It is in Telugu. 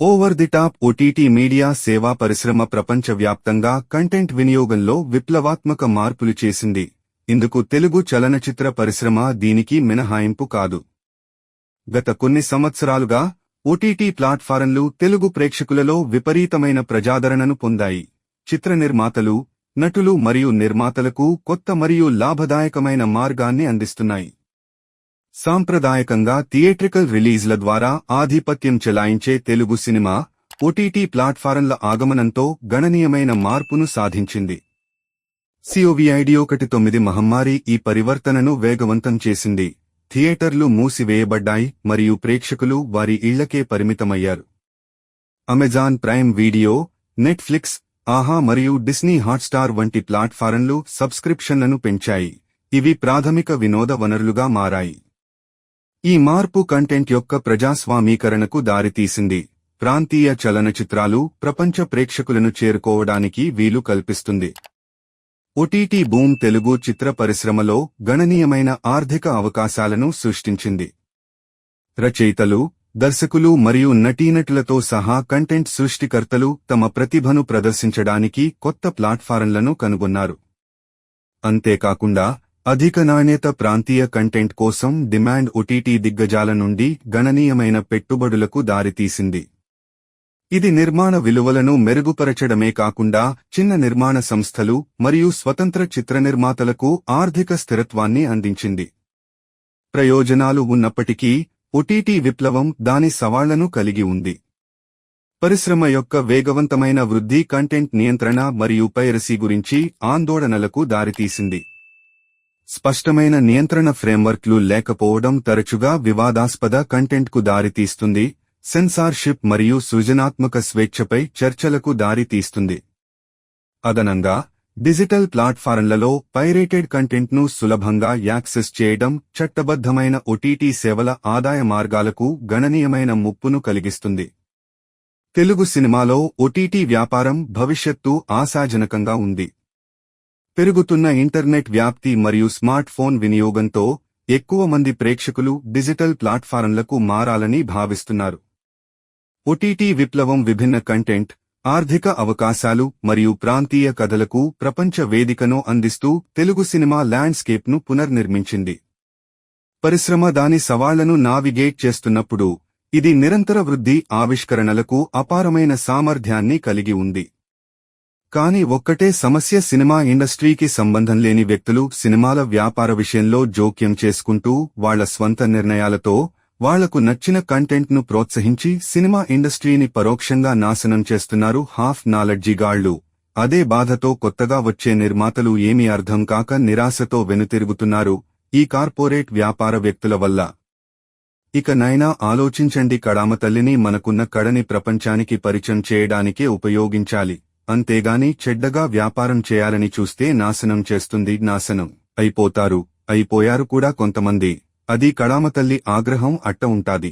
Over the top OTT media సేవా పరిశ్రమ ప్రపంచవ్యాప్తంగా కంటెంట్ వినియోగంలో విప్లవాత్మక మార్పులు చేసింది. ఇందుకు తెలుగు చలనచిత్ర పరిశ్రమ దీనికి మినహాయింపు కాదు. గత కొన్ని సంవత్సరాలుగా ఓటీటీ ప్లాట్ఫారంలు తెలుగు ప్రేక్షకులలో విపరీతమైన ప్రజాదరణను పొందాయి. చిత్ర నిర్మాతలు, నటులు మరియు నిర్మాతలకు కొత్త మరియు లాభదాయకమైన మార్గాన్ని అందిస్తున్నాయి. సాంప్రదాయకంగా థియేట్రికల్ రిలీజ్ల ద్వారా ఆధిపత్యం చెలాయించే తెలుగు సినిమా ఓటీటీ ప్లాట్ఫారంల ఆగమనంతో గణనీయమైన మార్పును సాధించింది. కోవిడ్-19 మహమ్మారి ఈ పరివర్తనను వేగవంతం చేసింది. థియేటర్లు మూసివేయబడ్డాయి మరియు ప్రేక్షకులు వారి ఇళ్లకే పరిమితమయ్యారు. అమెజాన్ ప్రైమ్ వీడియో, నెట్ఫ్లిక్స్, ఆహా మరియు డిస్నీ హాట్స్టార్ వంటి ప్లాట్ఫారంలు సబ్స్క్రిప్షన్లను పెంచాయి. ఇవి ప్రాథమిక వినోద వనరులుగా మారాయి. ఈ మార్పు కంటెంట్ యొక్క ప్రజాస్వామీకరణకు దారితీసింది. ప్రాంతీయ చలనచిత్రాలు ప్రపంచ ప్రేక్షకులను చేరుకోవడానికి వీలు కల్పిస్తుంది. ఓటీటీ బూమ్ తెలుగు చిత్ర పరిశ్రమలో గణనీయమైన ఆర్థిక అవకాశాలను సృష్టించింది. రచయితలు, దర్శకులు మరియు నటీనటులతో సహా కంటెంట్ సృష్టికర్తలు తమ ప్రతిభను ప్రదర్శించడానికి కొత్త ప్లాట్ఫారంలను కనుగొన్నారు. అంతేకాకుండా అధిక నాణ్యత ప్రాంతీయ కంటెంట్ కోసం డిమాండ్ ఓటీటీ దిగ్గజాల నుండి గణనీయమైన పెట్టుబడులకు దారితీసింది. ఇది నిర్మాణ విలువలను మెరుగుపరచడమే కాకుండా చిన్న నిర్మాణ సంస్థలు మరియు స్వతంత్ర చిత్ర నిర్మాతలకు ఆర్థిక స్థిరత్వాన్ని అందించింది. ప్రయోజనాలు ఉన్నప్పటికీ ఓటీటీ విప్లవం దాని సవాళ్లను కలిగి ఉంది. పరిశ్రమ యొక్క వేగవంతమైన వృద్ధి కంటెంట్ నియంత్రణ మరియు పైరసీ గురించి ఆందోళనలకు దారితీసింది. స్పష్టమైన నియంత్రణ ఫ్రేమ్వర్క్లు లేకపోవడం తరచుగా వివాదాస్పద కంటెంట్కు దారితీస్తుంది. సెన్సార్షిప్ మరియు సృజనాత్మక స్వేచ్ఛపై చర్చలకు దారితీస్తుంది. అదనంగా డిజిటల్ ప్లాట్ఫారంలలో పైరేటెడ్ కంటెంట్ను సులభంగా యాక్సెస్ చేయడం చట్టబద్ధమైన ఓటీటీ సేవల ఆదాయ మార్గాలకు గణనీయమైన ముప్పును కలిగిస్తుంది. తెలుగు సినిమాలో ఓటీటీ వ్యాపారం భవిష్యత్తు ఆశాజనకంగా ఉంది. పెరుగుతున్న ఇంటర్నెట్ వ్యాప్తి మరియు స్మార్ట్ ఫోన్ వినియోగంతో ఎక్కువ మంది ప్రేక్షకులు డిజిటల్ ప్లాట్ఫారంలకు మారాలని భావిస్తున్నారు. ఓటీటీ విప్లవం విభిన్న కంటెంట్, ఆర్థిక అవకాశాలు మరియు ప్రాంతీయ కథలకు ప్రపంచ వేదికను అందిస్తూ తెలుగు సినిమా ల్యాండ్స్కేప్ను పునర్నిర్మించింది. పరిశ్రమ దాని సవాళ్లను నావిగేట్ చేస్తున్నప్పుడు ఇది నిరంతర వృద్ధి ఆవిష్కరణలకు అపారమైన సామర్థ్యాన్ని కలిగి ఉంది. కానీ ఒక్కటే సమస్య, సినిమా ఇండస్ట్రీకి సంబంధం లేని వ్యక్తులు సినిమాల వ్యాపార విషయంలో జోక్యం చేసుకుంటూ వాళ్ల స్వంత నిర్ణయాలతో వాళ్లకు నచ్చిన కంటెంట్ను ప్రోత్సహించి సినిమా ఇండస్ట్రీని పరోక్షంగా నాశనం చేస్తున్నారు. హాఫ్ నాలెడ్జిగాళ్లు అదే బాధతో కొత్తగా వచ్చే నిర్మాతలు ఏమీ అర్థం కాక నిరాశతో వెనుతిరుగుతున్నారు ఈ కార్పొరేట్ వ్యాపార వ్యక్తుల వల్ల. ఇకనైనా ఆలోచించండి. కడామతల్లిని మనకున్న కడని ప్రపంచానికి పరిచయం చేయడానికే ఉపయోగించాలి. అంతేగాని చెడ్డగా వ్యాపారం చేయాలని చూస్తే నాశనం చేస్తుంది. నాశనం అయిపోయారు కూడా కొంతమంది. అది కడామతల్లి ఆగ్రహం అట్ట ఉంటాది.